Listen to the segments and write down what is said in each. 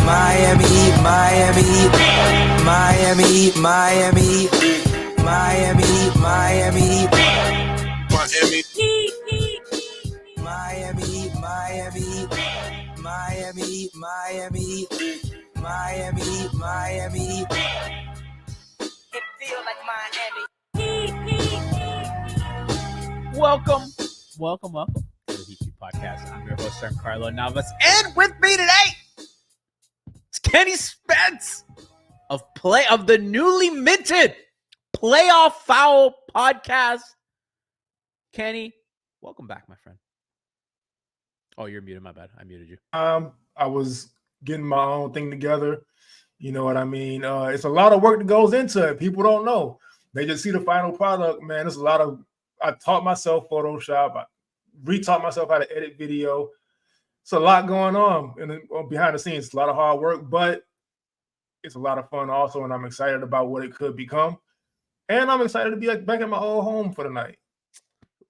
Miami Heat, Miami Heat, Miami Heat, Miami Heat, Miami Heat, Miami Heat, Miami Heat, Miami Heat, Miami Heat, Miami Heat, Miami Heat, Miami Heat, Miami Heat. It feels like Miami. Welcome to the Heat Beat Podcast. I'm your host, Giancarlo Navas, and with me today is Kenny Spence of the newly minted Playoff Foul Podcast. Kenny, welcome back, my friend. Oh, you're muted. My bad. I muted you. I was getting my own thing together. You know what I mean? It's a lot of work that goes into it. People don't know. They just see the final product, man. There's a lot of. I taught myself Photoshop. I retaught myself how to edit video. It's a lot going on and behind the scenes. It's a lot of hard work, but it's a lot of fun also, and I'm excited about what it could become. And I'm excited to be back at my old home for the night.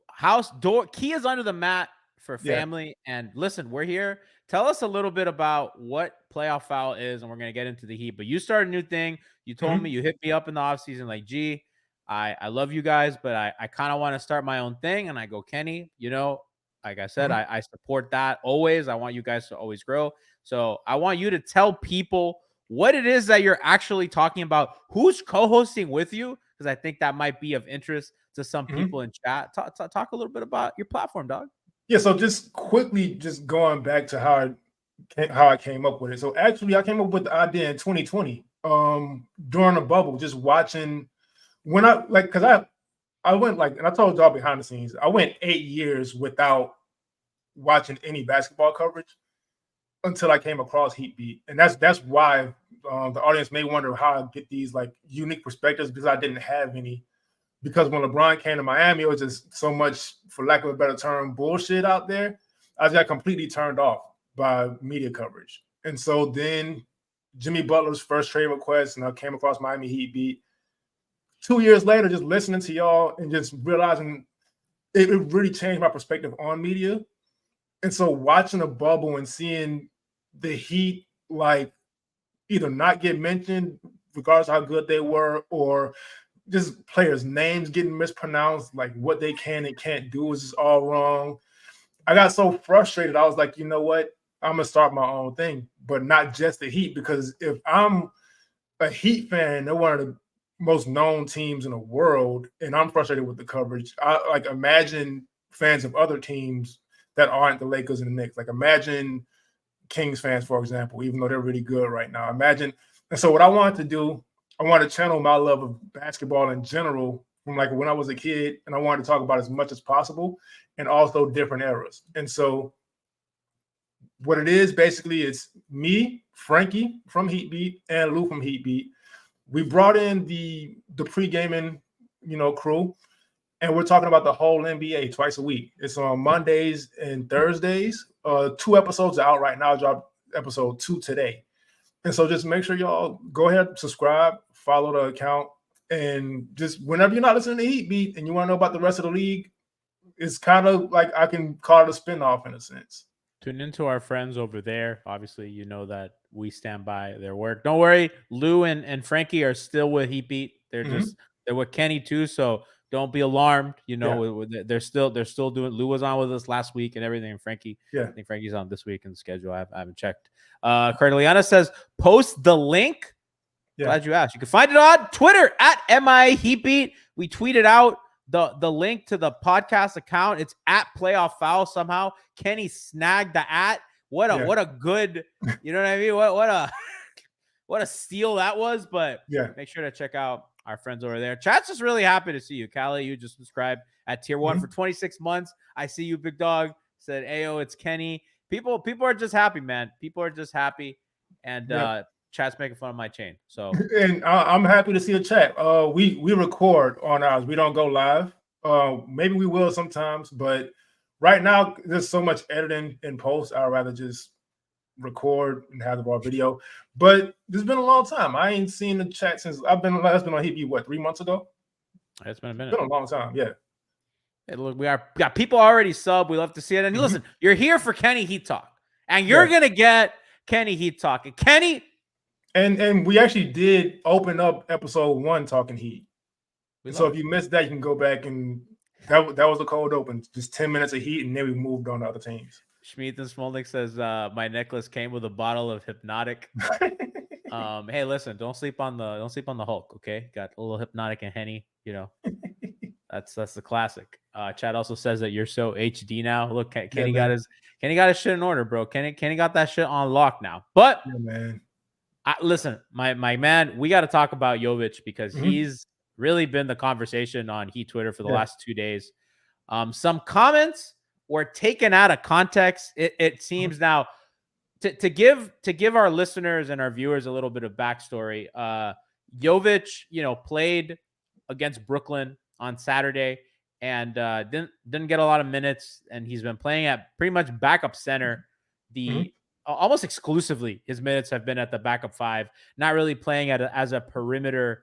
House door key is under the mat for family. Yeah. And listen, we're here. Tell us a little bit about what Playoff Foul is, and we're going to get into the Heat. But you started a new thing. You told me, you hit me up in the offseason like, gee, I love you guys, but I kind of want to start my own thing. And I go, Kenny, you know, like I said, I support that always. I want you guys to always grow. So I want you to tell people what it is that you're actually talking about. Who's co-hosting with you? Because I think that might be of interest to some people in chat. Talk a little bit about your platform, dog. Yeah, so just quickly, just going back to how I came up with it. So actually, I came up with the idea in 2020 during the bubble, just watching when I went and I told y'all behind the scenes, I went 8 years without watching any basketball coverage until I came across Heat Beat. And that's why the audience may wonder how I get these like unique perspectives, because I didn't have any. Because when LeBron came to Miami, it was just so much, for lack of a better term, bullshit out there. I just got completely turned off by media coverage. And so then Jimmy Butler's first trade request, and I came across Miami Heat Beat. 2 years later, just listening to y'all and just realizing it really changed my perspective on media. And so watching a bubble and seeing the Heat like either not get mentioned, regardless of how good they were, or just players' names getting mispronounced, like what they can and can't do is just all wrong. I got so frustrated. I was like, you know what? I'm going to start my own thing, but not just the Heat, because if I'm a Heat fan, they're one of the most known teams in the world, and I'm frustrated with the coverage. I like imagine fans of other teams that aren't the Lakers and the Knicks. Like imagine Kings fans, for example, even though they're really good right now. Imagine. And so what I wanted to do, I wanted to channel my love of basketball in general from like when I was a kid, and I wanted to talk about as much as possible and also different eras. And so what it is, basically, it's me, Frankie from Heat Beat, and Lou from Heat Beat. We brought in the pre-gaming, crew, and we're talking about the whole NBA twice a week. It's on Mondays and Thursdays. 2 episodes are out right now. I dropped episode 2 today. And so just make sure y'all go ahead, subscribe, follow the account, and just whenever you're not listening to Heat Beat and you want to know about the rest of the league, it's kind of like I can call it a spinoff in a sense. Tune into our friends over there. Obviously, you know that we stand by their work. Don't worry, Lou and Frankie are still with Heat Beat. They're they're with Kenny too, so don't be alarmed. You know, they're still doing. Lou was on with us last week and everything. And Frankie, I think Frankie's on this week in the schedule. I haven't checked. Carteliana says post the link. Glad you asked. You can find it on Twitter at MI Heat Beat. We tweeted out the link to the podcast account. It's at Playoff Foul. Somehow Kenny snagged the at. What a good, you know what I mean? What a steal that was. But make sure to check out our friends over there. Chat's just really happy to see you. Callie, you just subscribed at tier 1 for 26 months. I see you, big dog. Said, Ayo, it's Kenny. People are just happy, man. People are just happy. And chat's making fun of my chain. So and I'm happy to see the chat. We record on ours. We don't go live. Maybe we will sometimes, but right now there's so much editing in post. I'd rather just record and have the raw video. But it's been a long time. I ain't seen the chat since that's been on Heat Beat, what, 3 months ago? It's been a minute. It's been a long time, yeah. Hey, look, we got people already sub. We love to see it. And listen, you're here for Kenny Heat Talk. And you're gonna get Kenny Heat talking. Kenny. And we actually did open up episode 1 talking Heat. So if you missed that, you can go back and that was the cold open. Just 10 minutes of Heat, and then we moved on to other teams. Schmeeth and Smolnik says my necklace came with a bottle of Hypnotic. Hey, listen, don't sleep on the Hulk, okay? Got a little Hypnotic and Henny, you know. That's the classic. Chad also says that you're so HD now. Look, Kenny got his shit in order, bro. Kenny got that shit on lock now. But yeah, man. Listen, my man, we got to talk about Jovic because he's really been the conversation on Heat Twitter for the last 2 days. Some comments were taken out of context. It seems now to give our listeners and our viewers a little bit of backstory. Jovic, played against Brooklyn on Saturday and didn't get a lot of minutes, and he's been playing at pretty much backup center. Almost exclusively his minutes have been at the backup 5, not really playing as a perimeter,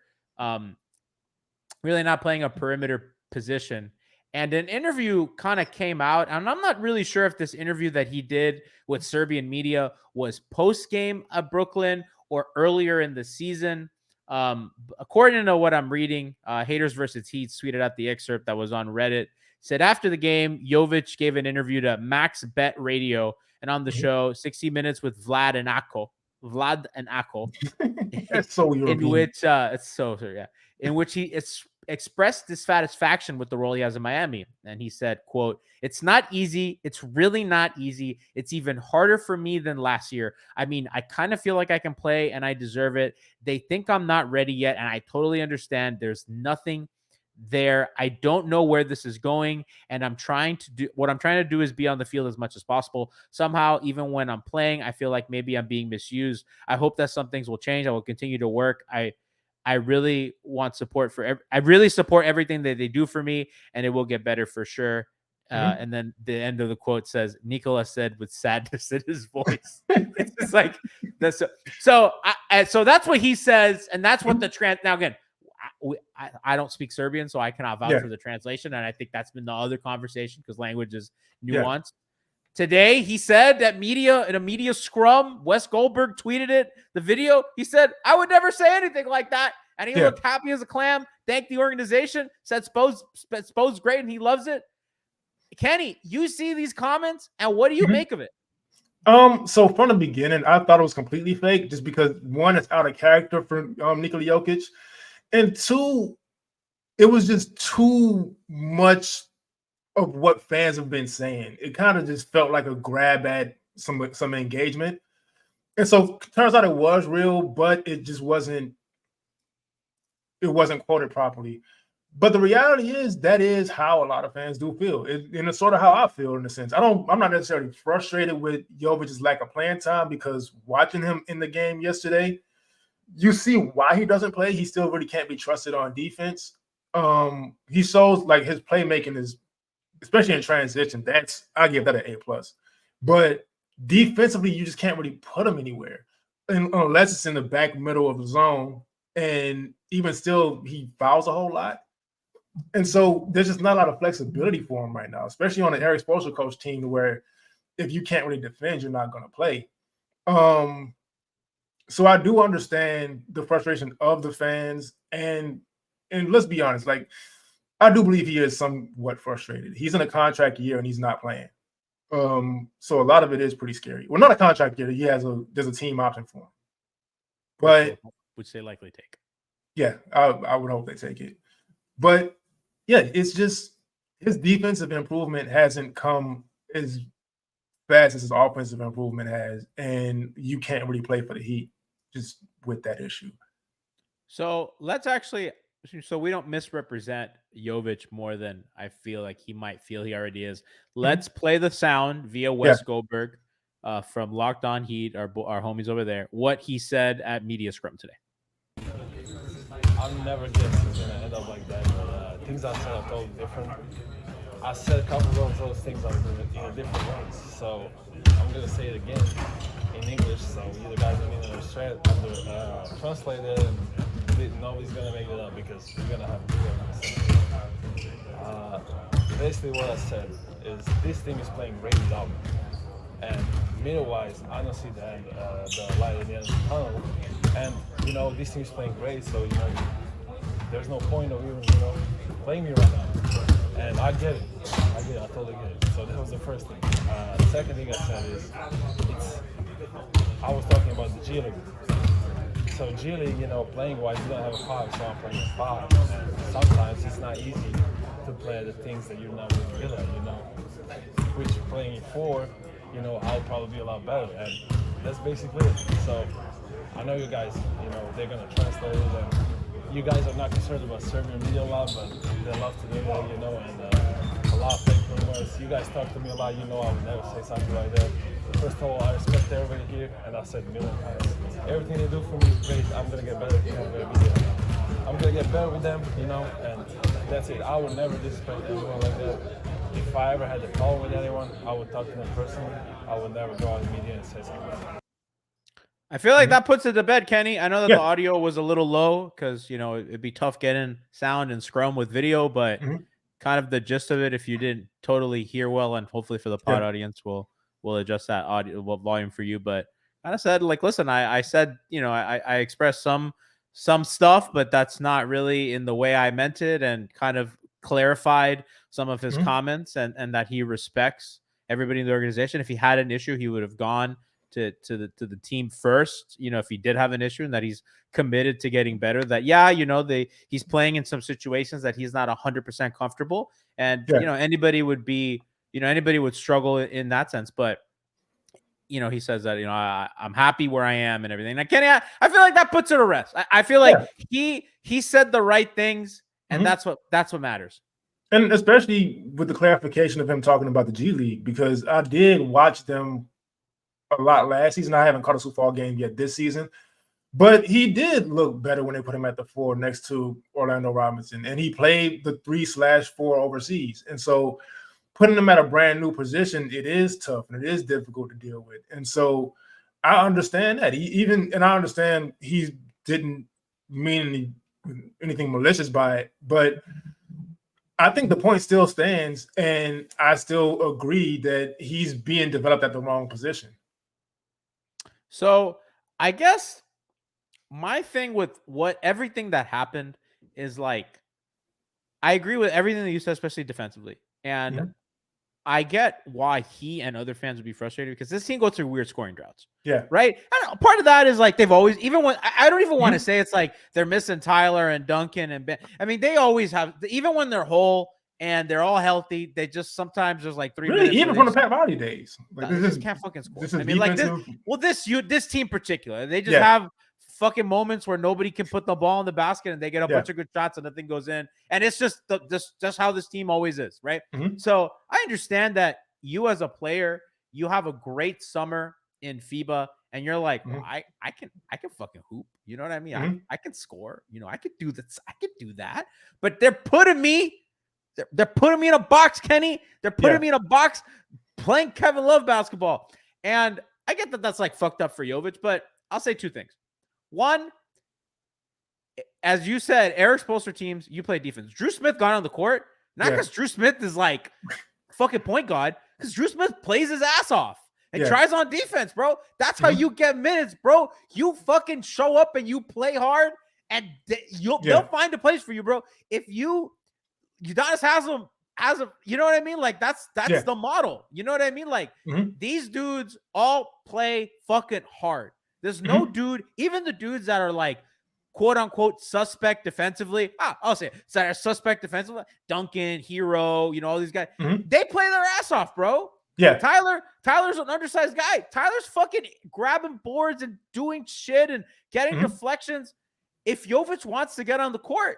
really not playing a perimeter position. And an interview kind of came out, and I'm not really sure if this interview that he did with Serbian media was post-game at Brooklyn or earlier in the season. According to what I'm reading, Haters vs. Heat tweeted out the excerpt that was on Reddit. Said after the game, Jovic gave an interview to Max Bet Radio, and on the show, 60 Minutes with Vlad and Ako. That's so European. In which he expressed dissatisfaction with the role he has in Miami. And he said, quote, "It's not easy. It's really not easy. It's even harder for me than last year. I mean, I kind of feel like I can play and I deserve it. They think I'm not ready yet. And I totally understand. There's nothing there. I don't know where this is going. And what I'm trying to do is be on the field as much as possible. Somehow, even when I'm playing, I feel like maybe I'm being misused. I hope that some things will change. I will continue to work. I really want support I really support everything that they do for me, and it will get better for sure." And then the end of the quote says, "Nikola said with sadness in his voice." It's just like this. So that's what he says, and that's what now again, I don't speak Serbian, so I cannot vouch for the translation, and I think that's been the other conversation because language is nuanced. Today, he said that in a media scrum, Wes Goldberg tweeted it, the video. He said, "I would never say anything like that." And he looked happy as a clam, thanked the organization, said Spo's great and he loves it. Kenny, you see these comments, and what do you make of it? So from the beginning, I thought it was completely fake just because, one, it's out of character for Nikola Jokic, and two, it was just too much of what fans have been saying. It kind of just felt like a grab at some engagement. And so turns out it was real, but it just wasn't quoted properly. But the reality is that is how a lot of fans do feel. And it's sort of how I feel in a sense. I'm not necessarily frustrated with Jovic's lack of playing time because watching him in the game yesterday, you see why he doesn't play. He still really can't be trusted on defense. He shows like his playmaking is, especially in transition, I give that an A+. But defensively, you just can't really put him anywhere unless it's in the back middle of the zone. And even still, he fouls a whole lot. And so there's just not a lot of flexibility for him right now, especially on an Eric Spoelstra coach team where if you can't really defend, you're not going to play. So I do understand the frustration of the fans. And let's be honest, like, I do believe he is somewhat frustrated. He's in a contract year and he's not playing. So a lot of it is pretty scary. Well, not a contract year. There's a team option for him. But which they likely take. Yeah, I would hope they take it. But yeah, it's just his defensive improvement hasn't come as fast as his offensive improvement has, and you can't really play for the Heat just with that issue. So we don't misrepresent Jovic more than I feel like he might feel he already is. Let's play the sound via Wes Goldberg from Locked On Heat, our homies over there, what he said at Media Scrum today. I'm never guessing it's going to end up like that, but things I said are totally different. I said a couple of those things in a different ways, so I'm going to say it again in English, so you guys can translate it, and nobody's going to make it up because you're going to have to. Basically what I said is this team is playing great without me. And minute-wise, I don't see the light at the end of the tunnel. And this team's playing great, so there's no point of even playing me right now. And I get it. I totally get it. So that was the first thing. The second thing I said is, I was talking about the G League. So G League, playing-wise, you don't have a 5, so I'm playing a 5. And sometimes it's not easy to play the things that you're not really good at, Which playing in 4, I'll probably be a lot better. And that's basically it. So I know you guys, they're going to translate it. And you guys are not concerned about Serbian media a lot, but they love to do that, and a lot of fake rumors. You guys talk to me a lot, I would never say something like that. First of all, I respect everybody here, and I said a million times, everything they do for me is great. I'm going to get better. I'm going to get better with them, and that's it. I would never disrespect anyone like that. If I ever had a call with anyone, I would talk to them personally. I would never go out in the media and say something like that. I feel like that puts it to bed, Kenny. I know that Yeah. the audio was a little low because, it'd be tough getting sound and scrum with video, but kind of the gist of it, if you didn't totally hear well, and hopefully for the pod audience, we'll adjust that audio volume for you. But kind of said, like, listen, I said, I expressed some stuff, but that's not really in the way I meant it, and kind of clarified some of his comments, and that he respects everybody in the organization. If he had an issue, he would have gone to the team first, if he did have an issue, and that he's committed to getting better. That he's playing in some situations that he's not 100% comfortable, and anybody would struggle in that sense. But he says that I'm happy where I am and everything. And Kenny, I feel like that puts it to rest. I feel like he said the right things, and that's what matters. And especially with the clarification of him talking about the G League, because I did watch them a lot last season. I haven't caught a Sioux Falls game yet this season, but he did look better when they put him at the 4 next to Orlando Robinson, and he played the 3/4 overseas. And so putting him at a brand new position, it is tough and it is difficult to deal with. And so I understand that. I understand he didn't mean anything malicious by it, but I think the point still stands, and I still agree that he's being developed at the wrong position. So I guess my thing with everything that happened is, like, I agree with everything that you said, especially defensively. And I get why he and other fans would be frustrated, because this team goes through weird scoring droughts. Yeah. Right. I don't know, part of that is like they've always, even when I don't even want to say it's like they're missing Tyler and Duncan and Ben. I mean, they always have, even when they're whole and they're all healthy, they just sometimes there's like 3 minutes. Even from the Pat Riley days. Like, they just can't fucking score. I mean, like this team in particular, they just have fucking moments where nobody can put the ball in the basket and they get a bunch of good shots and nothing goes in. And it's just just how this team always is, right? So I understand that you as a player, you have a great summer in FIBA and you're like, well, I can fucking hoop. You know what I mean? I can score. I could do this. I could do that. But they're putting me in a box, Kenny. They're putting me in a box playing Kevin Love basketball. And I get that that's like fucked up for Jovic, but I'll say 2 things. One, as you said, Eric Spoelstra teams, you play defense. Drew Smith got on the court, not because Drew Smith is like fucking point guard, because Drew Smith plays his ass off and tries on defense, bro. That's how you get minutes, bro. You fucking show up and you play hard, and they'll find a place for you, bro. If Udonis Haslem has a, you know what I mean? Like that's the model. You know what I mean? Like these dudes all play fucking hard. There's no dude, even the dudes that are like quote unquote suspect defensively. I'll say it. So they're suspect defensively. Duncan, Hero, all these guys. They play their ass off, bro. Yeah. Tyler's an undersized guy. Tyler's fucking grabbing boards and doing shit and getting deflections. If Jovic wants to get on the court,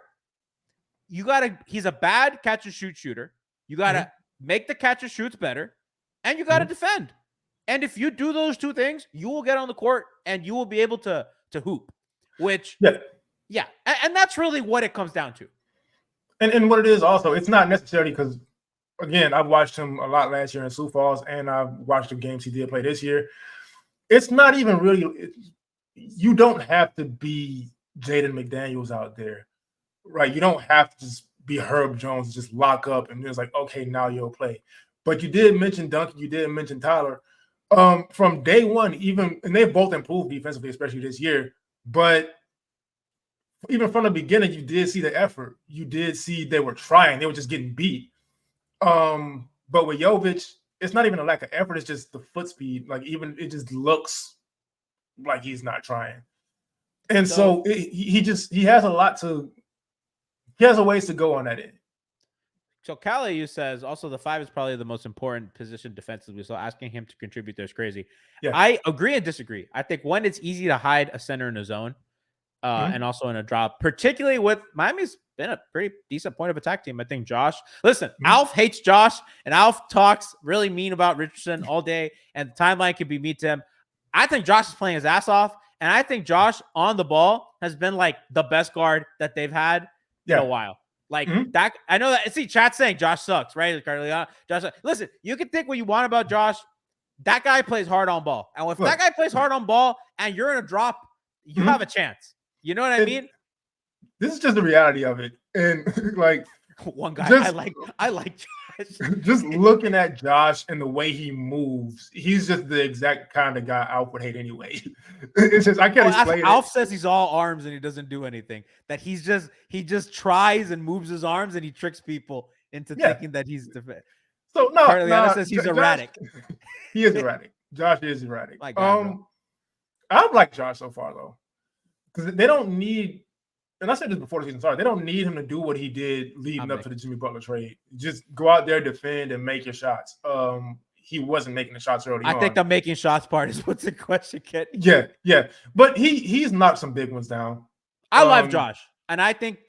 he's a bad catch and shoot shooter. You gotta make the catch and shoots better, and you gotta defend. And if you do those 2 things, you will get on the court and you will be able to hoop, which, and that's really what it comes down to. And what it is also, it's not necessarily because, again, I've watched him a lot last year in Sioux Falls, and I've watched the games he did play this year. It's not even really, you don't have to be Jaden McDaniels out there, right? You don't have to just be Herb Jones and just lock up and it's like, okay, now you'll play. But you did mention Duncan, you did mention Tyler. From day one, and they've both improved defensively, especially this year. But even from the beginning, you did see the effort. You did see they were trying. They were just getting beat. But with Jovic, it's not even a lack of effort. It's just the foot speed. Like even it just looks like he's not trying. And so he has a ways to go on that end. So Kyle says also the 5 is probably the most important position defensively. So asking him to contribute there is crazy. Yeah. I agree and disagree. I think one, it's easy to hide a center in a zone, and also in a drop, particularly with Miami's been a pretty decent point of attack team. I think Josh. Listen, Alf hates Josh, and Alf talks really mean about Richardson all day, and the timeline could be mean to him. I think Josh is playing his ass off, and I think Josh on the ball has been like the best guard that they've had in a while. Like that, I know that. See, chat's saying Josh sucks, right? Josh, listen, you can think what you want about Josh. That guy plays hard on ball, and if that guy plays hard on ball, and you're in a drop, you have a chance. You know what I mean? This is just the reality of it, and like one guy, I like Josh. Just looking at Josh and the way he moves, he's just the exact kind of guy Alf would hate anyway. It's just I can't explain it. Alf says he's all arms and he doesn't do anything. That he just tries and moves his arms and he tricks people into thinking that he's defensive. So no, Carliana says he's erratic. He is erratic. Josh is erratic. My God, I like Josh so far though, because they don't need. And I said this before the season started. They don't need him to do what he did leading up to the Jimmy Butler trade. Just go out there, defend, and make your shots. He wasn't making the shots early on. I think the making shots part is what's in question, Kid. Yeah. But he's knocked some big ones down. I love Josh. And I think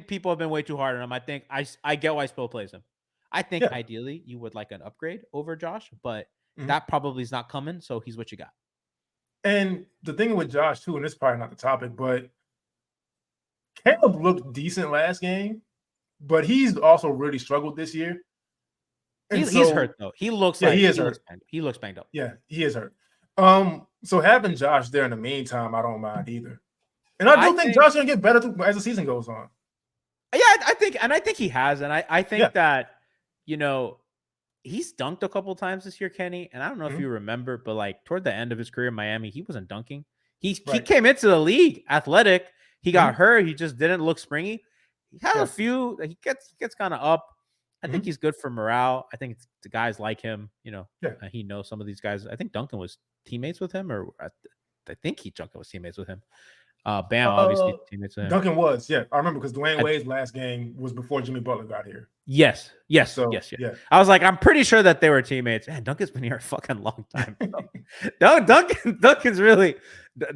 people have been way too hard on him. I think I get why Spill plays him. I think ideally you would like an upgrade over Josh, but that probably is not coming. So he's what you got. And the thing with Josh too, and this is probably not the topic, but Caleb looked decent last game, but he's also really struggled this year. He's hurt though. He looks like he is hurt. He looks banged up. Yeah, he is hurt. So having Josh there in the meantime, I don't mind either. And I think Josh is gonna get better as the season goes on. Yeah, I think he has, and I think that he's dunked a couple times this year, Kenny. And I don't know if you remember, but like toward the end of his career in Miami, he wasn't dunking. He came into the league athletic. He got hurt. He just didn't look springy. He has a few. He gets kind of up. I think he's good for morale. I think the guys like him. He knows some of these guys. I think Duncan was teammates with him, or I think Duncan was teammates with him. Bam, obviously teammates with him. Duncan was, I remember because Dwayne Wade's last game was before Jimmy Butler got here. Yes. I was like, I'm pretty sure that they were teammates. Man, Duncan's been here a fucking long time. Duncan's really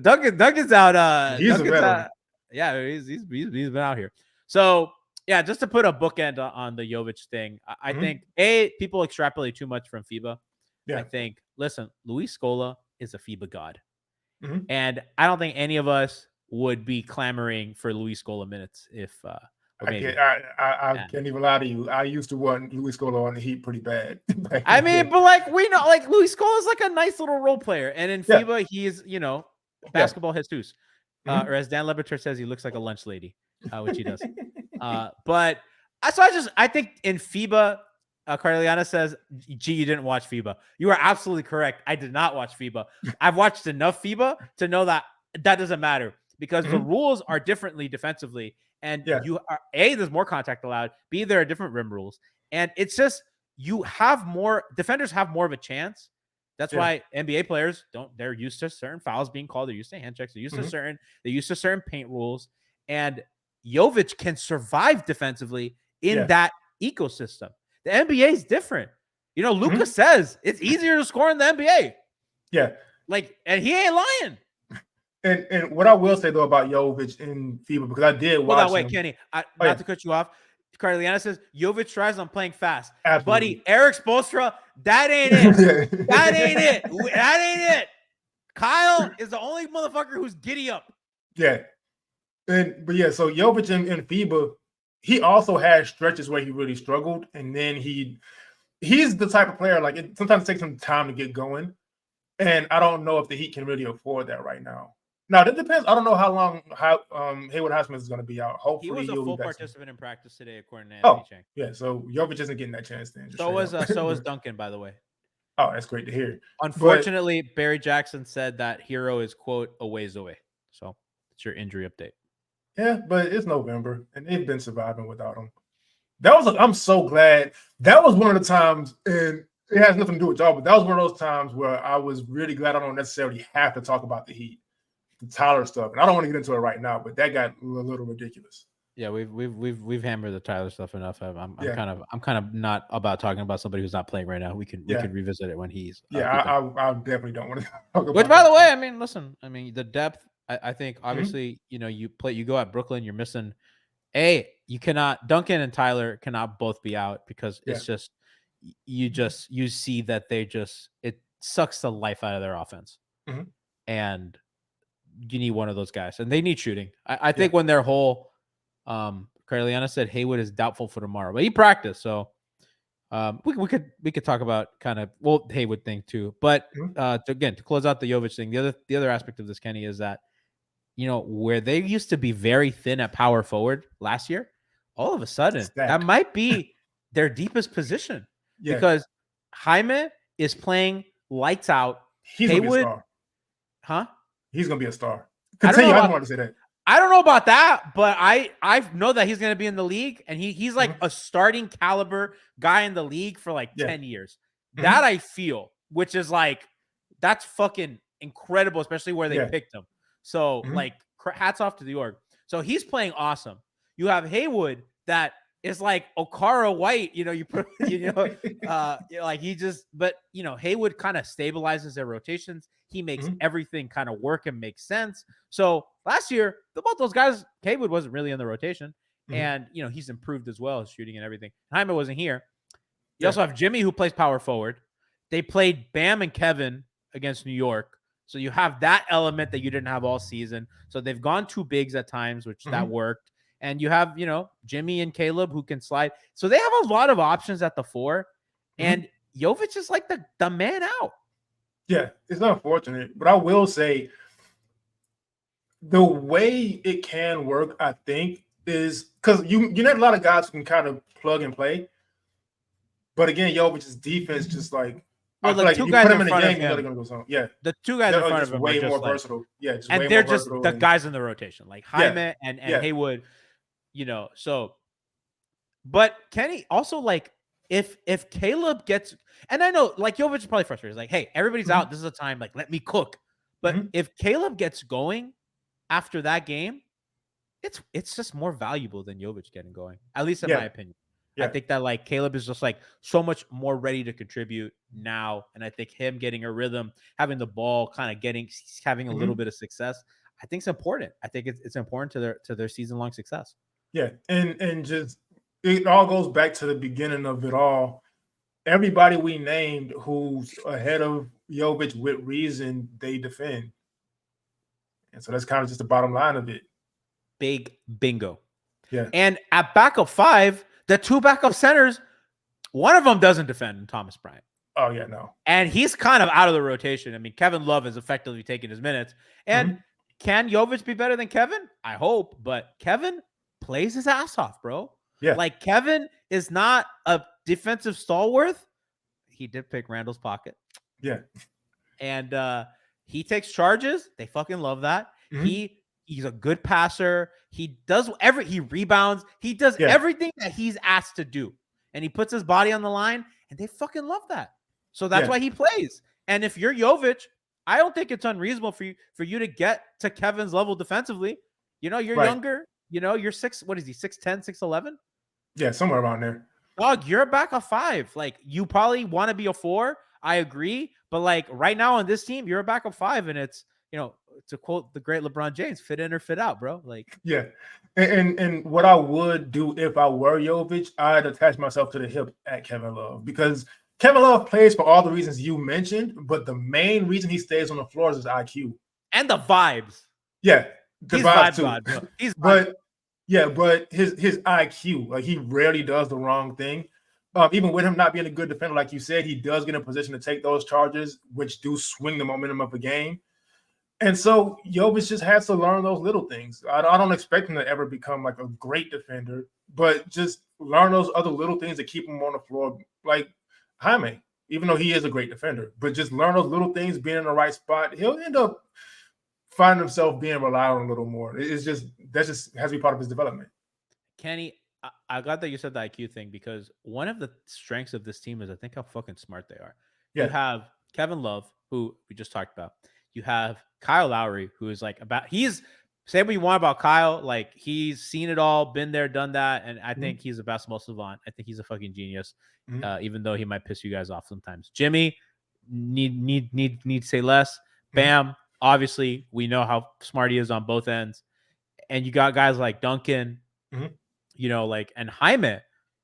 Duncan's out. He's a veteran. He's been out here. So just to put a bookend on the Jovic thing, I think people extrapolate too much from FIBA. I think Luis Scola is a FIBA god, and I don't think any of us would be clamoring for Luis Scola minutes if. I can't even lie to you. I used to want Luis Scola on the Heat pretty bad. I mean, but like we know, like Luis Scola is like a nice little role player, and in FIBA, he is basketball Jesus. Or as Dan Leberter says, he looks like a lunch lady, which he does. But I think in FIBA, Carliana says, gee, you didn't watch FIBA. You are absolutely correct. I did not watch FIBA. I've watched enough FIBA to know that doesn't matter because the rules are differently defensively. And you are there's more contact allowed. B, there are different rim rules. And it's just defenders have more of a chance. That's why NBA players they're used to certain fouls being called. They're used to hand checks. They're used to certain paint rules. And Jovic can survive defensively in that ecosystem. The NBA is different. Luka says it's easier to score in the NBA. Yeah. And he ain't lying. And what I will say though about Jovic in FIBA, because I did watch him. Wait, Kenny, not to cut you off. Carliana says Jovic tries on playing fast. Absolutely. Buddy, Eric Spoelstra, that ain't it. That ain't it. Kyle is the only motherfucker who's giddy up. Yeah. So Jovic in FIBA, he also had stretches where he really struggled. And then he's the type of player, sometimes it takes him time to get going. And I don't know if the Heat can really afford that right now. Now, that depends. I don't know how long Haywood Highsmith is going to be out. Hopefully, he was a full be participant in practice today, according to Anthony Chang. Yeah. So Jovic isn't getting that chance then. So was Duncan, by the way. Oh, that's great to hear. Unfortunately, Barry Jackson said that Hero is, quote, a ways away. So it's your injury update. Yeah, but it's November, and they've been surviving without him. I'm so glad. That was one of the times, and it has nothing to do with y'all, but that was one of those times where I was really glad I don't necessarily have to talk about the Heat, the Tyler stuff. And I don't want to get into it right now, but that got a little ridiculous. Yeah, we've hammered the Tyler stuff enough. I'm kind of not about talking about somebody who's not playing right now. We can revisit it when he's I definitely don't want to talk about. Which, by the way, I mean, listen, I mean the depth. I think obviously you go at Brooklyn, you're missing. Duncan and Tyler cannot both be out because it's just you see that it sucks the life out of their offense, and you need one of those guys, and they need shooting. I think when they're whole. Carliana said Haywood is doubtful for tomorrow, but he practiced, so we could talk about kind of Haywood thing too. But to close out the Jovic thing, the other aspect of this, Kenny, is that where they used to be very thin at power forward last year, all of a sudden that might be their deepest position because Jaime is playing lights out. He's gonna be a star. Huh? He's gonna be a star. Continue. I wanted to say that. I don't know about that, but I know that he's going to be in the league, and he's like a starting caliber guy in the league for like 10 years. That I feel, which is like, that's fucking incredible, especially where they picked him. So like, hats off to the org. So he's playing awesome. You have Haywood that is like Okara White, like he just, but Haywood kind of stabilizes their rotations. He makes everything kind of work and make sense. So last year, both those guys, Haywood wasn't really in the rotation, and he's improved as well, shooting and everything. Jaime wasn't here. You also have Jimmy, who plays power forward. They played Bam and Kevin against New York, so you have that element that you didn't have all season. So they've gone two bigs at times, which that worked. And you have Jimmy and Caleb who can slide. So they have a lot of options at the four, and Jovic is like the man out. Yeah, it's unfortunate, but I will say the way it can work, I think, is because you need a lot of guys who can kind of plug and play. But again, Jovic's defense just like I feel like you put him in a game, they're gonna go somewhere. Yeah, the two guys in front of him way are more just versatile. Yeah, and they're just the guys in the rotation, like Jaime and Haywood. So, but Kenny also like. If Caleb gets, and I know like Jovic is probably frustrated. He's like, hey, everybody's out. This is a time, like, let me cook. But if Caleb gets going after that game, it's just more valuable than Jovic getting going, at least in my opinion. I think that like Caleb is just like so much more ready to contribute now. And I think him getting a rhythm, having the ball, kind of having a little bit of success, I think it's important. I think it's important to their season-long success. Yeah. And just, it all goes back to the beginning of it all. Everybody we named who's ahead of Jovic with reason, they defend. And so that's kind of just the bottom line of it. Big bingo. Yeah. And at backup 5, the 2 backup centers, one of them doesn't defend, Thomas Bryant. Oh, yeah, no. And he's kind of out of the rotation. I mean, Kevin Love is effectively taking his minutes. And can Jovic be better than Kevin? I hope. But Kevin plays his ass off, bro. Yeah. Like, Kevin is not a defensive stalwart. He did pick Randall's pocket. Yeah. And he takes charges. They fucking love that. He's a good passer. He rebounds. He does everything that he's asked to do. And he puts his body on the line, and they fucking love that. So that's why he plays. And if you're Jovic, I don't think it's unreasonable for you to get to Kevin's level defensively. You're younger. You're 6. What is he? 6'10", 6'11"? Yeah, somewhere around there. Dog, you're a backup 5. Like, you probably want to be a 4. I agree. But like right now on this team, you're a backup 5, and it's, to quote the great LeBron James, fit in or fit out, bro. Like, yeah. And what I would do if I were Jovic, I'd attach myself to the hip at Kevin Love, because Kevin Love plays for all the reasons you mentioned, but the main reason he stays on the floor is his IQ and the vibes. Yeah, the vibes too. God, bro. But his IQ, like, he rarely does the wrong thing. Even with him not being a good defender, like you said, he does get in a position to take those charges, which do swing the momentum of a game. And so Jovic just has to learn those little things. I don't expect him to ever become like a great defender, but just learn those other little things that keep him on the floor. Like Jaime, even though he is a great defender. But just learn those little things, being in the right spot, he'll end up finding himself being relied on a little more. That's just has to be part of his development. Kenny, I got that you said the IQ thing because one of the strengths of this team is I think how fucking smart they are. Yeah. You have Kevin Love, who we just talked about. You have Kyle Lowry, who is like say what you want about Kyle. Like he's seen it all, been there, done that. And I think he's a basketball savant. I think he's a fucking genius, even though he might piss you guys off sometimes. Jimmy, need to say less. Bam. Obviously, we know how smart he is on both ends. And you got guys like Duncan, and Jaime,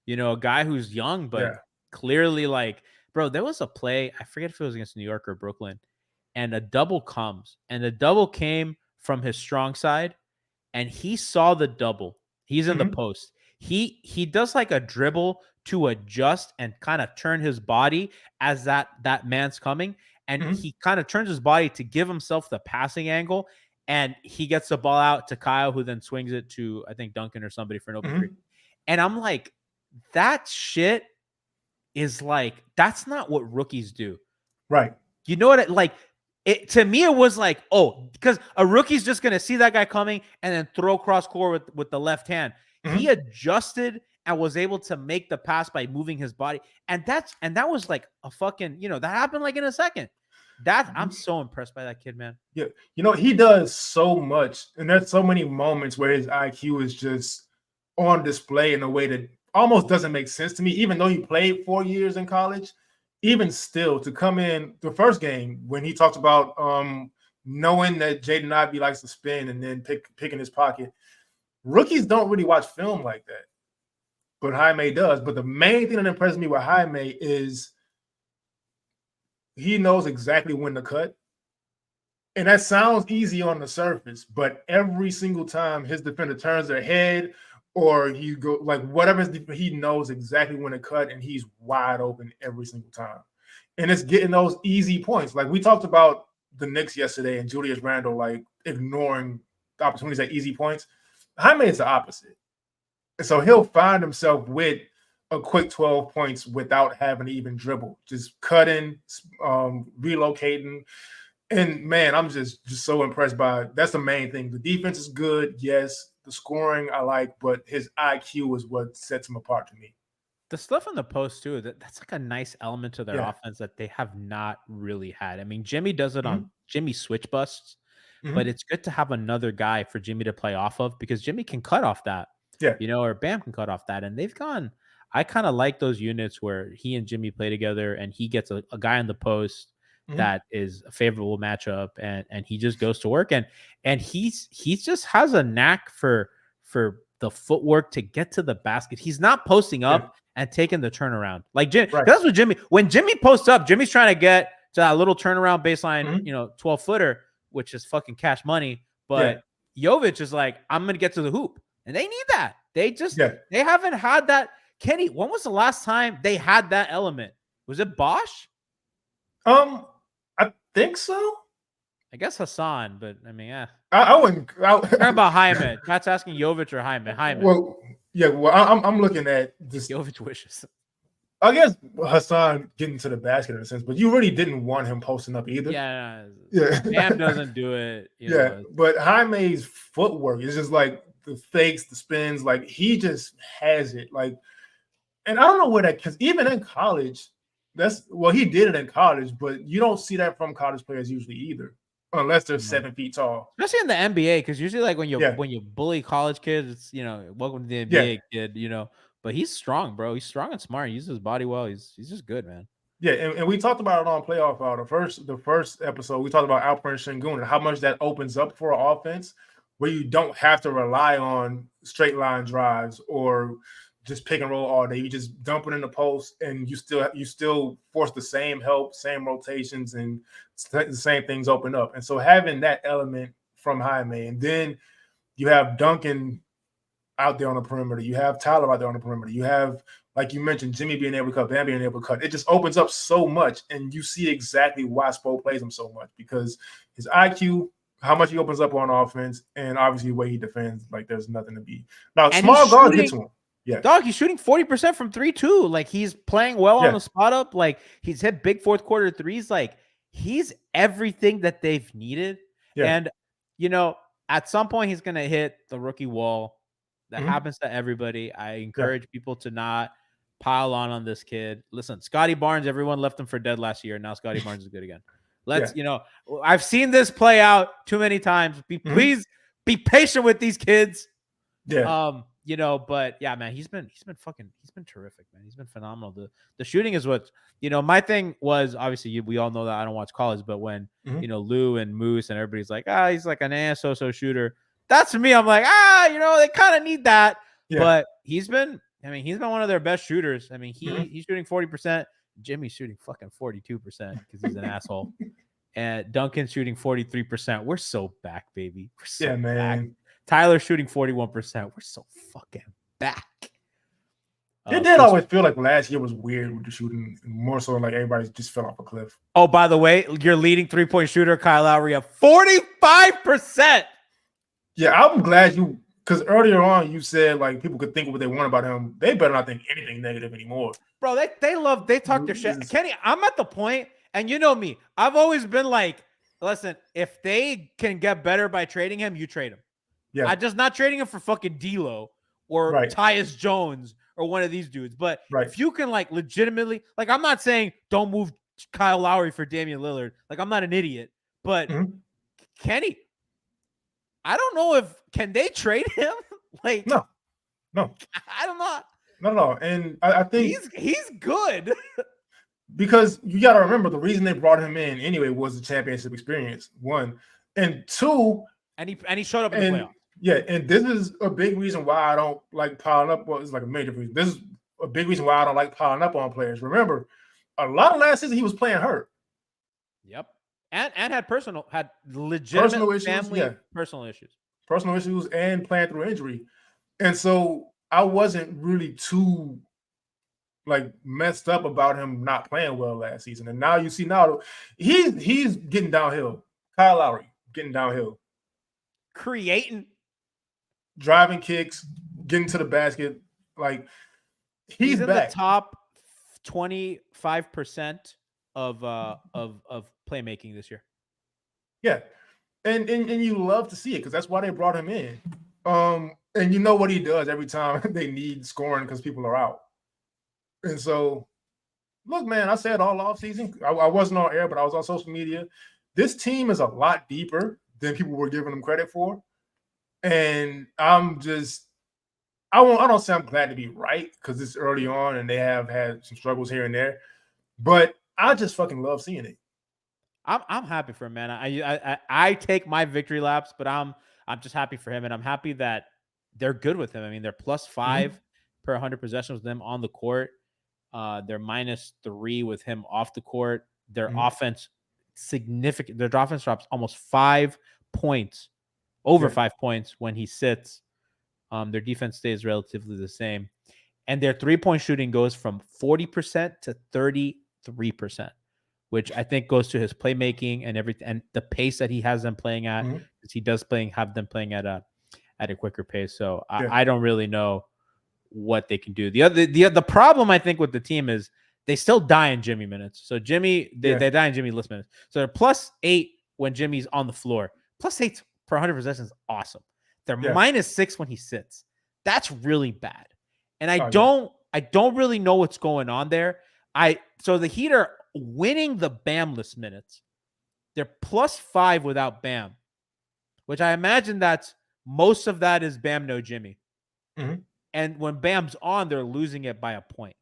a guy who's young, but clearly like, bro, there was a play. I forget if it was against New York or Brooklyn, and a double comes, and the double came from his strong side, and he saw the double. He's in the post. He does like a dribble to adjust and kind of turn his body as that man's coming, and he kind of turns his body to give himself the passing angle, and he gets the ball out to Kyle, who then swings it to I think Duncan or somebody for an open three. And I'm like, that shit is like, that's not what rookies do. Right. You know what? To me, it was like, because a rookie's just going to see that guy coming and then throw cross court with the left hand. He adjusted and was able to make the pass by moving his body. And that was like a fucking, that happened like in a second. I'm so impressed by that kid, man. Yeah. He does so much. And there's so many moments where his IQ is just on display in a way that almost doesn't make sense to me, even though he played 4 years in college. Even still, to come in the first game when he talked about knowing that Jaden Ivey likes to spin and then picking his pocket. Rookies don't really watch film like that, but Jaime does. But the main thing that impresses me with Jaime is he knows exactly when to cut. And that sounds easy on the surface, but every single time his defender turns their head or he go like whatever, he knows exactly when to cut, and he's wide open every single time. And it's getting those easy points. Like we talked about the Knicks yesterday and Julius Randle like ignoring the opportunities at easy points. Jaime is the opposite. And so he'll find himself with a quick 12 points without having to even dribble, just cutting, relocating. And man, I'm just so impressed by it. That's the main thing. The defense is good, yes. The scoring I like, but his IQ is what sets him apart to me. The stuff in the post too, that's like a nice element to their offense that they have not really had. I mean, Jimmy does it on Jimmy switch busts, but it's good to have another guy for Jimmy to play off of because Jimmy can cut off that, or Bam can cut off that. And they've gone, I kind of like those units where he and Jimmy play together and he gets a guy in the post that is a favorable matchup and he just goes to work and he just has a knack for the footwork to get to the basket. He's not posting up and taking the turnaround like Jimmy. That's what when Jimmy posts up, Jimmy's trying to get to that little turnaround baseline, 12-footer, which is fucking cash money. But Yovic is like, I'm going to get to the hoop, and they need that. They just they haven't had that. Kenny, when was the last time they had that element? Was it Bosch? I think so. I guess Hassan, but I mean, I wouldn't. Talking about Jaime. Pat's asking Jovic or Jaime. Jaime. Well, I'm looking at this. Jovic wishes. I guess Hassan getting to the basket in a sense, but you really didn't want him posting up either. Bam doesn't do it. But Jaime's footwork is just like the fakes, the spins. Like he just has it. Like, and I don't know where that, because even in college, he did it in college, but you don't see that from college players usually either, unless they're 7 feet tall. Especially in the NBA, because usually like when you bully college kids, it's welcome to the NBA kid, But he's strong, bro. He's strong and smart. He uses his body well. He's just good, man. Yeah, and we talked about it on Playoff Hour. The first episode, we talked about Alperen Şengün and how much that opens up for offense, where you don't have to rely on straight line drives or just pick and roll all day. You just dump it in the post, and you still force the same help, same rotations, and the same things open up. And so having that element from Jaime, and then you have Duncan out there on the perimeter, you have Tyler out there on the perimeter, you have, like you mentioned, Jimmy being able to cut, Bam being able to cut. It just opens up so much, and you see exactly why Spo plays him so much, because his IQ, how much he opens up on offense, and obviously the way he defends, like there's nothing to be. Now, and small guards get to him. Yeah. Dog, he's shooting 40% from 3 too. Like, he's playing well on the spot up. Like, he's hit big fourth quarter threes. Like, he's everything that they've needed. Yeah. And, at some point he's gonna hit the rookie wall. That happens to everybody. I encourage people to not pile on this kid. Listen, Scotty Barnes, everyone left him for dead last year. Now Scotty Barnes is good again. Let's, I've seen this play out too many times. Please be patient with these kids. Yeah. But yeah, man, he's been terrific, man. He's been phenomenal. The shooting is what, my thing was, obviously we all know that I don't watch college, but when, Lou and Moose and everybody's like, he's like an so shooter. That's for me. I'm like, they kind of need that. Yeah. But he's been one of their best shooters. I mean, he's shooting 40%. Jimmy's shooting fucking 42% because he's an asshole. And Duncan's shooting 43%. We're so back, baby. We're so man. Back. Tyler's shooting 41%. We're so fucking back. It did always feel like last year was weird with the shooting, more so like everybody just fell off a cliff. Oh, by the way, your leading 3-point shooter, Kyle Lowry, at 45%. Yeah, I'm glad because earlier on you said like people could think what they want about him. They better not think anything negative anymore. Bro, they talk their shit. Kenny, I'm at the point, and you know me, I've always been like, listen, if they can get better by trading him, you trade him. Yeah. I'm just not trading him for fucking D'Lo or Tyus Jones or one of these dudes. But if you can like legitimately, like I'm not saying don't move Kyle Lowry for Damian Lillard. Like I'm not an idiot. But Kenny, I don't know can they trade him? Like no. I don't know. Not at all. And I think he's good. Because you got to remember the reason they brought him in anyway was the championship experience. 1 and 2. And he showed up in the playoffs. Yeah, and this is a big reason why I don't like piling up. Well, it's like a major reason. This is a big reason why I don't like piling up on players. Remember, a lot of last season he was playing hurt. Yep, and had legitimate personal issues, personal issues, and playing through injury. And so I wasn't really too like messed up about him not playing well last season. And now you see he's getting downhill. Kyle Lowry getting downhill, creating. Driving kicks, getting to the basket, like he's in back. The top 25% of playmaking this year. Yeah, and you love to see it because that's why they brought him in. And you know what he does every time they need scoring because people are out. And so, look, man, I said all offseason. I wasn't on air, but I was on social media. This team is a lot deeper than people were giving them credit for. And I don't say I'm glad to be right because it's early on and they have had some struggles here and there, but I just fucking love seeing it. I'm happy for him, man. I take my victory laps, but I'm just happy for him, and I'm happy that they're good with him. I mean, they're +5 per 100 possessions with them on the court. They're -3 with him off the court. Their offense significant. Their offense drops almost 5 points. Over 5 points when he sits. Their defense stays relatively the same. And their 3-point shooting goes from 40% to 33%, which I think goes to his playmaking and everything and the pace that he has them playing at. Because he does have them playing at a quicker pace. So I don't really know what they can do. The problem I think with the team is they still die in Jimmy minutes. So they die in Jimmy list minutes. So they're +8 when Jimmy's on the floor. +8 per 100 possessions, awesome. They're -6 when he sits. That's really bad. And I don't really know what's going on there. So the Heat are winning the Bam-less minutes. They're +5 without Bam, which I imagine most of that is Bam, no Jimmy. And when Bam's on, they're losing it by a point.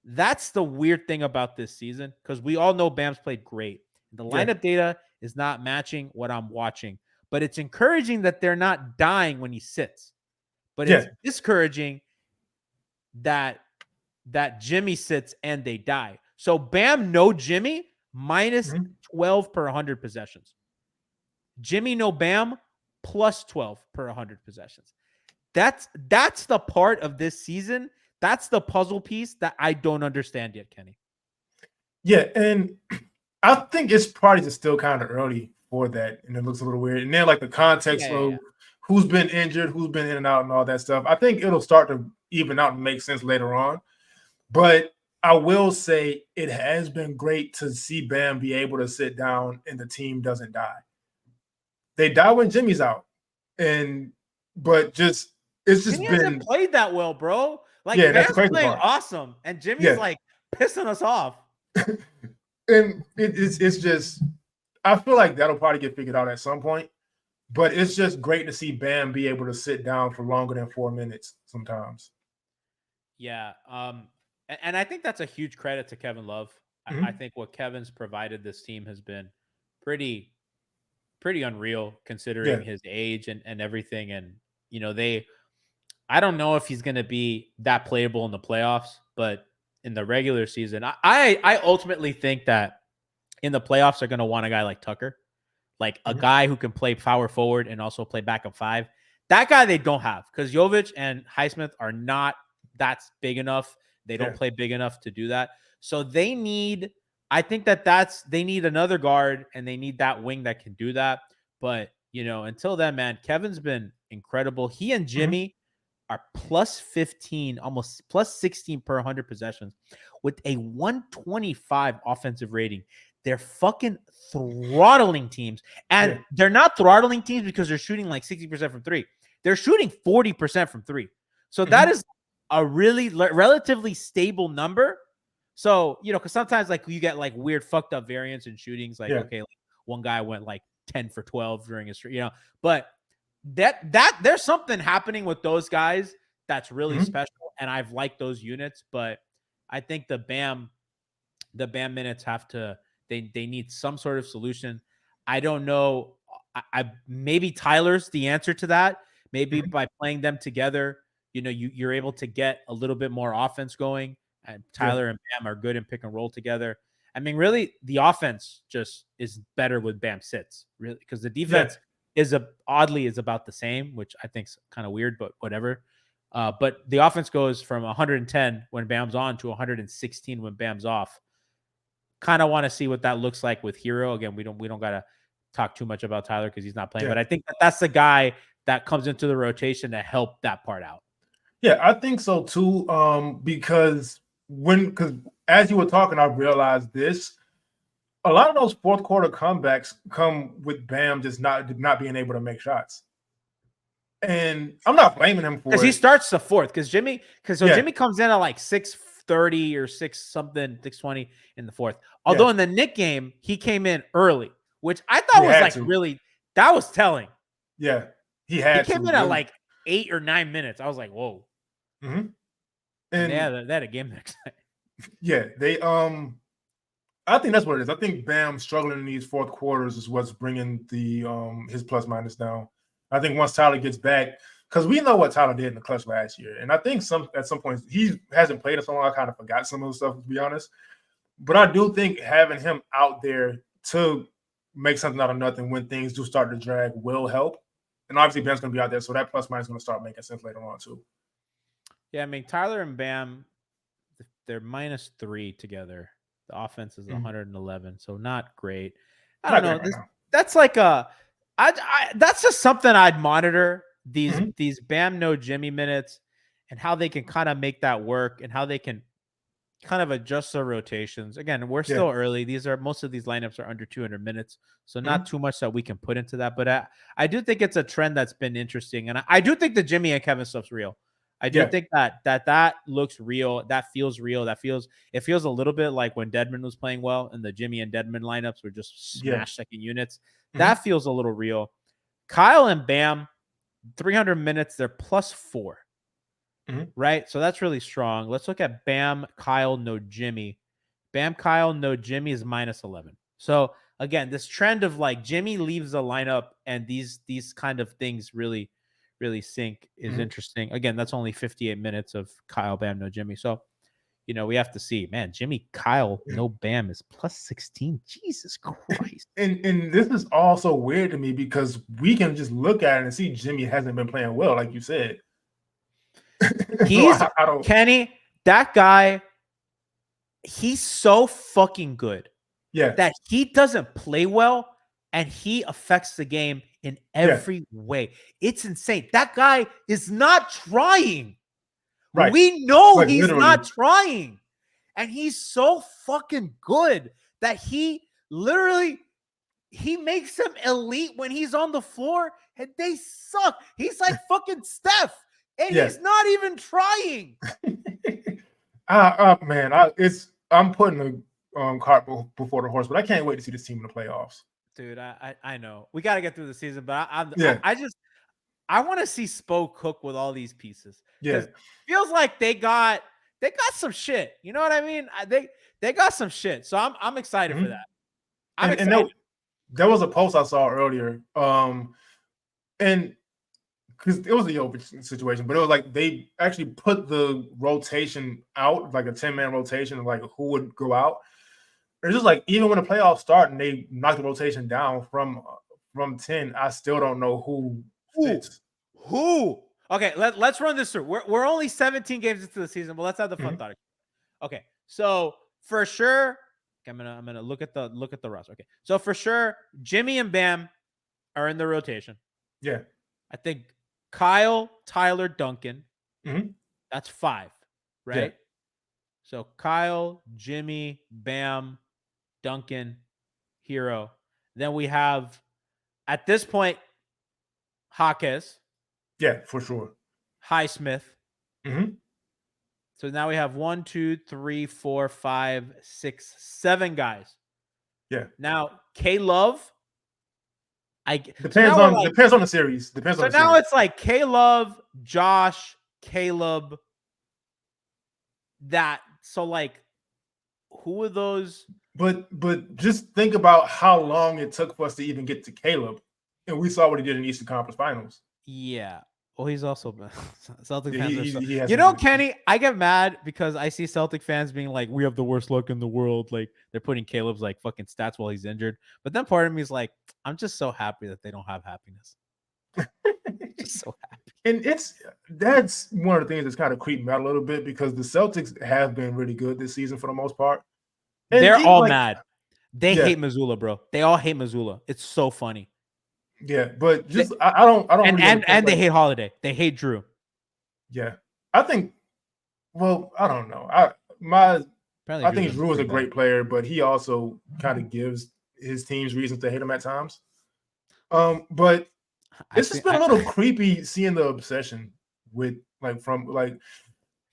That's the weird thing about this season because we all know Bam's played great. The lineup data is not matching what I'm watching. But it's encouraging that they're not dying when he sits. But it's discouraging that Jimmy sits and they die. So Bam, no Jimmy, -12 per 100 possessions. Jimmy, no Bam, +12 per 100 possessions. That's the part of this season. That's the puzzle piece that I don't understand yet, Kenny. Yeah, and I think it's probably just still kind of early for that, and it looks a little weird. And then like the context of who's been injured, who's been in and out, and all that stuff. I think it'll start to even out and make sense later on. But I will say it has been great to see Bam be able to sit down and the team doesn't die. They die when Jimmy's out. But it's just Jimmy been hasn't played that well, bro. Like, yeah, that's the Bam's crazy playing part. awesome, and Jimmy's like pissing us off. And it's just, I feel like that'll probably get figured out at some point. But it's just great to see Bam be able to sit down for longer than 4 minutes sometimes. Yeah. And I think that's a huge credit to Kevin Love. I think what Kevin's provided this team has been pretty unreal considering his age and everything. And, you know, I don't know if he's going to be that playable in the playoffs, but in the regular season, I ultimately think that in the playoffs they're going to want a guy like Tucker, like a guy who can play power forward and also play backup five. That guy they don't have because Jovic and Highsmith are not that's big enough. They don't play big enough to do that. So they need, I think they need another guard and they need that wing that can do that. But, you know, until then, man, Kevin's been incredible. He and Jimmy are plus 15, almost plus 16 per 100 possessions with a 125 offensive rating. They're fucking throttling teams. And they're not throttling teams because they're shooting like 60% from three. They're shooting 40% from three. So that is a really relatively stable number. So, you know, because sometimes like you get like weird fucked up variance in shootings. Like, okay, like one guy went like 10 for 12 during his, you know, but that there's something happening with those guys that's really special. And I've liked those units, but I think the Bam minutes have to, they need some sort of solution. I don't know. I maybe Tyler's the answer to that. Maybe by playing them together, you know, you're able to get a little bit more offense going. And Tyler and Bam are good in pick and roll together. I mean, really, the offense just is better with Bam sits, really, because the defense is oddly about the same, which I think is kind of weird, but whatever. But the offense goes from 110 when Bam's on to 116 when Bam's off. Kind of want to see what that looks like with Hero. Again, we don't got to talk too much about Tyler because he's not playing, but I think that's the guy that comes into the rotation to help that part out. Yeah, I think so too. Because as you were talking, I realized this. A lot of those fourth quarter comebacks come with Bam just not being able to make shots. And I'm not blaming him for it. Because he starts the fourth. Jimmy comes in at like 6:30 or 6:20 in the fourth. Although in the Knick game, he came in early, which I thought was like really, that was telling. Yeah, he came in at like 8 or 9 minutes. I was like, whoa. And they had a game next night. Yeah, I think that's what it is. I think Bam struggling in these fourth quarters is what's bringing the his plus minus down. I think once Tyler gets back, because we know what Tyler did in the clutch last year, and I think at some points he hasn't played in so long. I kind of forgot some of the stuff, to be honest. But I do think having him out there to make something out of nothing when things do start to drag will help. And obviously Bam's going to be out there, so that plus minus is going to start making sense later on too. Yeah, I mean, Tyler and Bam, they're -3 together. The offense is 111, so not great. I don't know. That's like that's just something I'd monitor, these Bam no Jimmy minutes and how they can kind of make that work and how they can kind of adjust their rotations. Again, we're still early. Most of these lineups are under 200 minutes, so not too much that we can put into that. But I do think it's a trend that's been interesting, and I do think the Jimmy and Kevin stuff's real. I do think that looks real. That feels real. It feels a little bit like when Dedmon was playing well and the Jimmy and Dedmon lineups were just smash second units. That feels a little real. Kyle and Bam, 300 minutes, they're +4. Right? So that's really strong. Let's look at Bam, Kyle, no Jimmy. Bam, Kyle, no Jimmy is -11. So again, this trend of like Jimmy leaves the lineup and these kind of things really sink is interesting. Again, that's only 58 minutes of Kyle, Bam, no Jimmy. So, you know, we have to see, man, Jimmy, Kyle, no Bam is +16. Jesus Christ. And this is also weird to me because we can just look at it and see Jimmy hasn't been playing well, like you said. Kenny, that guy, he's so fucking good. That he doesn't play well and he affects the game in every way. It's insane. That guy is not trying. Right. We know Like, he's literally. not trying. And he's so fucking good that he literally he makes them elite when he's on the floor and they suck. He's like fucking Steph. And Yeah. he's not even trying. Man, I'm putting the cart before the horse, but I can't wait to see this team in the playoffs. Dude, I know. We got to get through the season, but Yeah. I want to see Spo cook with all these pieces. Yeah. Because feels like they got some shit. You know what I mean? They got some shit. So I'm excited for that. I'm excited. And there was a post I saw earlier. And because it was a Jovic situation, but it was like they actually put the rotation out, like a 10-man rotation, of like who would go out. It's just like even when the playoffs start and they knock the rotation down from 10, I still don't know who fits. Who? Okay, let's run this through. We're only 17 games into the season, but let's have the fun thought. Okay, so for sure, I'm gonna look at the roster. Okay, so for sure, Jimmy and Bam are in the rotation. Yeah, I think Kyle, Tyler, Duncan. That's 5, right? Yeah. So Kyle, Jimmy, Bam, Duncan, Hero. Then we have at this point Jaquez. Yeah, for sure. Highsmith. So now we have 1, 2, 3, 4, 5, 6, 7 guys. Yeah. Now K Love. Depends on the series. So now it's like K Love, Josh, Caleb. So like, who are those? But just think about how long it took for us to even get to Caleb, and we saw what he did in the Eastern Conference Finals. Yeah. Well, he's also Celtic Yeah, fans. Kenny, I get mad because I see Celtic fans being like, "We have the worst luck in the world." Like they're putting Caleb's like fucking stats while he's injured. But then part of me is like, I'm just so happy that they don't have happiness. Just so happy. And that's one of the things that's kind of creeping me out a little bit because the Celtics have been really good this season for the most part. And they're all mad. They hate Missoula, bro. They all hate Missoula. It's so funny. Yeah, but just I don't and they hate Holiday. They hate Drew. Yeah, I think. Well, I don't know. I think Drew is a great player, but he also kind of gives his teams reasons to hate him at times. But it's just been a little creepy seeing the obsession with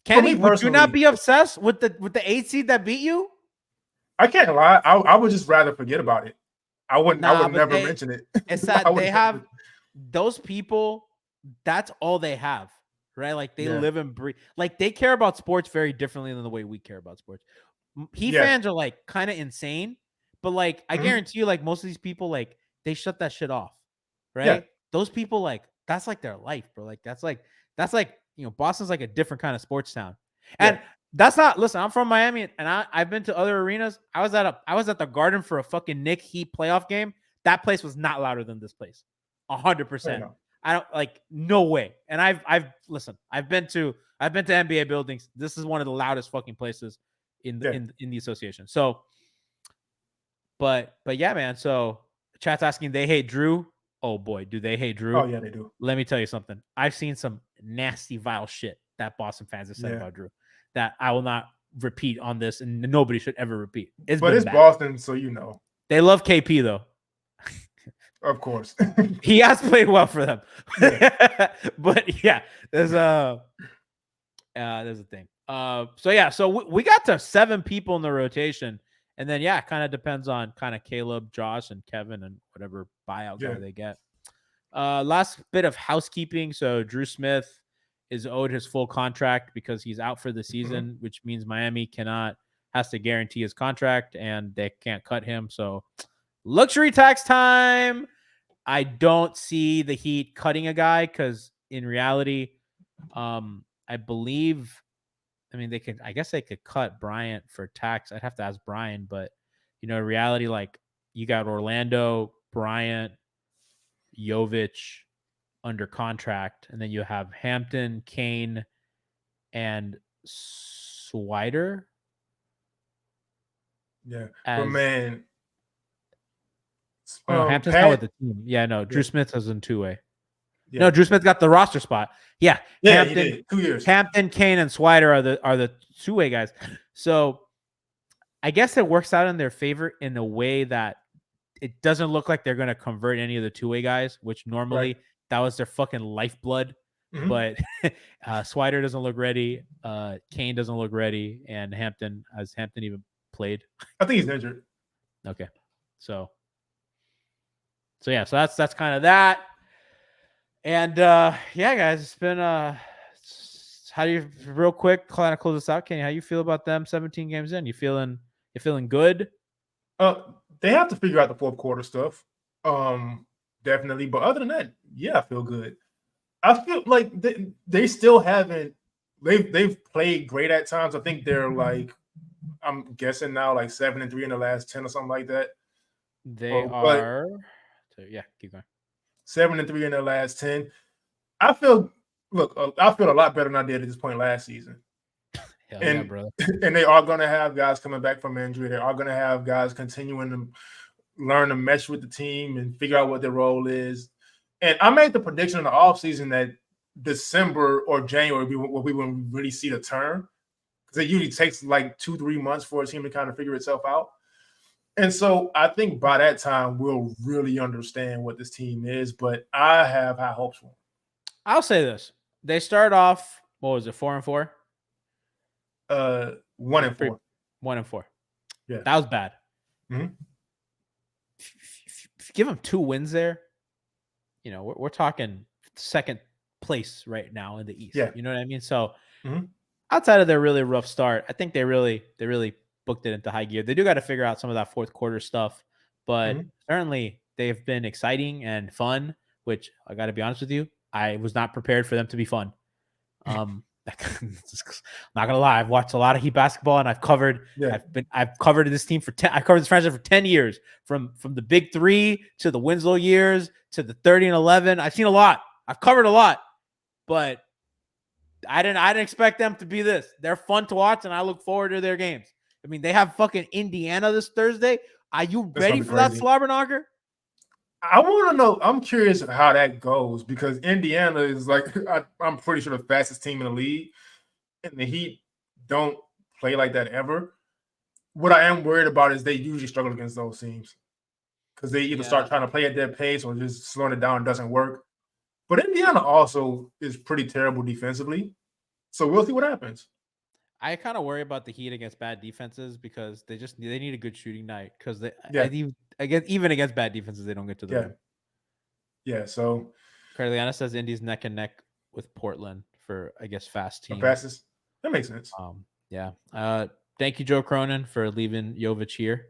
Kenny, would you not be obsessed with the 8 seed that beat you? I can't lie. I would just rather forget about it. I would never mention it. It's that they have those people. That's all they have, right? Like they live and breathe. Like they care about sports very differently than the way we care about sports. Fans are like kind of insane, but like I guarantee you, like most of these people, like they shut that shit off, right? Yeah. Those people, like that's like their life, bro. Like that's like Boston's like a different kind of sports town, and. That's not. Listen, I'm from Miami, and I've been to other arenas. I was at the Garden for a fucking Knicks Heat playoff game. That place was not louder than this place, 100%. I don't like no way. And I've been to NBA buildings. This is one of the loudest fucking places in the association. So, but yeah, man. So chat's asking they hate Drew. Oh boy, do they hate Drew? Oh yeah, they do. Let me tell you something. I've seen some nasty, vile shit that Boston fans have said about Drew. That I will not repeat on this, and nobody should ever repeat. It's bad. Boston, so you know. They love KP though. Of course, he has played well for them. But yeah, there's a thing. So we got to 7 people in the rotation, and then it kind of depends on kind of Caleb, Josh, and Kevin, and whatever buyout guy they get. Last bit of housekeeping. So Drew Smith is owed his full contract because he's out for the season, which means Miami has to guarantee his contract and they can't cut him. So luxury tax time. I don't see the Heat cutting a guy because in reality, I guess they could cut Bryant for tax. I'd have to ask Brian, but in reality, like you got Orlando, Bryant, Yovic under contract, and then you have Hampton, Kane, and Swider. Yeah, but man, Hampton's not with the team. Yeah, no, Drew Smith is in 2-way. Yeah. No, Drew Smith got the roster spot. Yeah, Yeah, he did. 2 years. Hampton, Kane, and Swider are the two-way guys. So I guess it works out in their favor in a way that it doesn't look like they're going to convert any of the two-way guys, which normally that was their fucking lifeblood. Mhm. But Swider doesn't look ready. Kane doesn't look ready. And has Hampton even played? I think he's injured. Okay. So yeah, so that's kind of that. And yeah, guys, it's been how do you real quick kind of close this out, Kenny? How you feel about them 17 games in? You feeling good? They have to figure out the fourth quarter stuff. Definitely. But other than that, yeah, I feel good. I feel like they still haven't they've played great at times. I think they're like, I'm guessing now like 7-3 in the last 10 or something like that. They are yeah, keep going. 7-3 in the last 10. I feel a lot better than I did at this point last season. Hell and, yeah, brother. And they are going to have guys coming back from injury. They are going to have guys continuing to learn to mesh with the team and figure out what their role is. And I made the prediction in the offseason that December or January will be when we really see the turn, because it usually takes like 2-3 months for a team to kind of figure itself out. And so I think by that time we'll really understand what this team is. But I have high hopes for them. I'll say this: they start off, what was it, 4-4? 1-4. 1-4. Yeah, that was bad. Mm-hmm. If you give them 2 wins there, you know we're talking second place right now in the East. Yeah, you know what I mean. So outside of their really rough start, I think they really booked it into high gear. They do got to figure out some of that fourth quarter stuff, but certainly they've been exciting and fun. Which I got to be honest with you, I was not prepared for them to be fun. I'm not gonna lie, I've watched a lot of Heat basketball, and I've covered this team for 10. I covered this franchise for 10 years, from the Big 3 to the Winslow years to the 30 and 11. I've seen a lot. I've covered a lot, but I didn't expect them to be this. They're fun to watch, and I look forward to their games. I mean, they have fucking Indiana this Thursday. Are you ready for that slobberknocker? I want to know. I'm curious how that goes, because Indiana is like, I'm pretty sure the fastest team in the league, and the Heat don't play like that ever. What I am worried about is they usually struggle against those teams, because they either start trying to play at their pace or just slowing it down doesn't work. But Indiana also is pretty terrible defensively, so we'll see what happens. I kind of worry about the Heat against bad defenses, because they need a good shooting night, because even against bad defenses, they don't get to the rim. Yeah, so Carliana says Indy's neck and neck with Portland for, I guess, fast team. Fastest. That makes sense. Yeah. Thank you, Joe Cronin, for leaving Jovic here.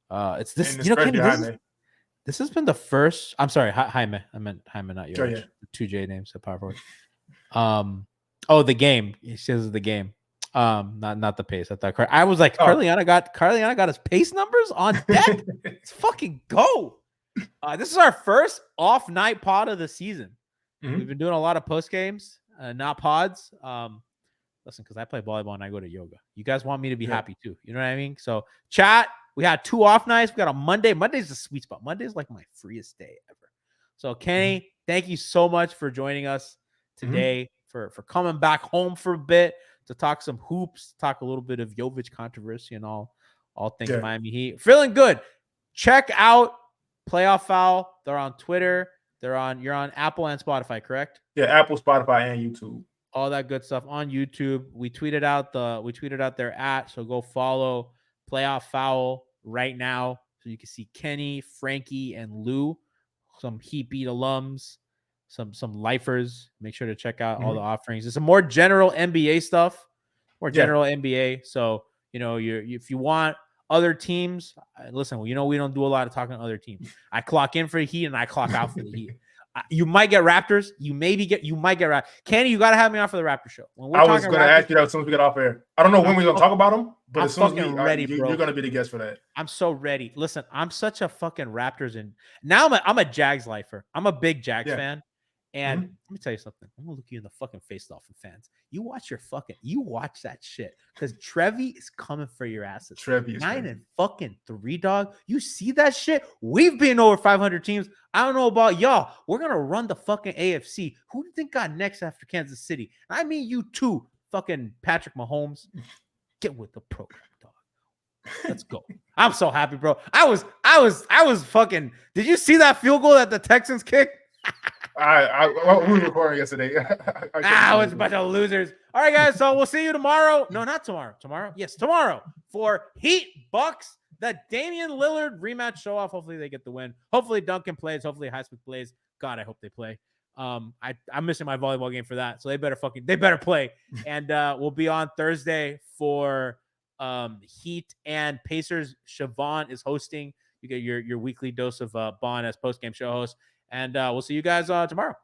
It's this. This has been the first. I'm sorry, Jaime. I meant Jaime, not Jovic. Oh, yeah. 2 J names at power forward. The game. He says the game. Not the pace. I was like, Carliana got his pace numbers on deck. Let's fucking go. This is our first off night pod of the season. We've been doing a lot of post games, not pods. Listen, because I play volleyball and I go to yoga. You guys want me to be happy too. You know what I mean? So chat. We had 2 off nights. We got a Monday. Monday's the sweet spot. Monday's like my freest day ever. So Kenny, thank you so much for joining us today, for coming back home for a bit to talk some hoops, talk a little bit of Yovic controversy and all things Miami Heat. Feeling good. Check out Playoff Foul. They're on Twitter. You're on Apple and Spotify, correct? Yeah, Apple, Spotify, and YouTube. All that good stuff on YouTube. We tweeted out their @ so go follow Playoff Foul right now, so you can see Kenny, Frankie, and Lou, some Heat Beat alums, some lifers. Make sure to check out all the offerings. There's some more general NBA stuff, NBA. So if you want other teams, listen. We don't do a lot of talking to other teams. I clock in for the Heat and I clock out for the Heat. You might get Raptors. You might get Raptors. Kenny, you got to have me on for the Raptor show. I was going to ask you that as soon as we get off air. I don't know when we're going to talk about them, but as soon as you're going to be the guest for that. I'm so ready. Listen, I'm such a fucking Raptors, and now I'm a Jags lifer. I'm a big Jags fan, And let me tell you something. I'm gonna look you in the fucking face, Dolphin fans. You watch that shit. Because Trevi is coming for your asses. Trevi is 9-3, dog. You see that shit? We've been over 500 teams. I don't know about y'all. We're gonna run the fucking AFC. Who do you think got next after Kansas City? I mean you too, fucking Patrick Mahomes. Get with the program, dog. Let's go. I'm so happy, bro. I was fucking. Did you see that field goal that the Texans kicked? We were recording yesterday. It's a bunch of losers. All right, guys. So we'll see you tomorrow. No, not tomorrow. Tomorrow? Yes, tomorrow for Heat Bucks. The Damian Lillard rematch show off. Hopefully they get the win. Hopefully Duncan plays. Hopefully Highsmith plays. God, I hope they play. I'm missing my volleyball game for that. So they better play. And we'll be on Thursday for Heat and Pacers. Siobhan is hosting. You get your weekly dose of Bond as post-game show host. And we'll see you guys tomorrow.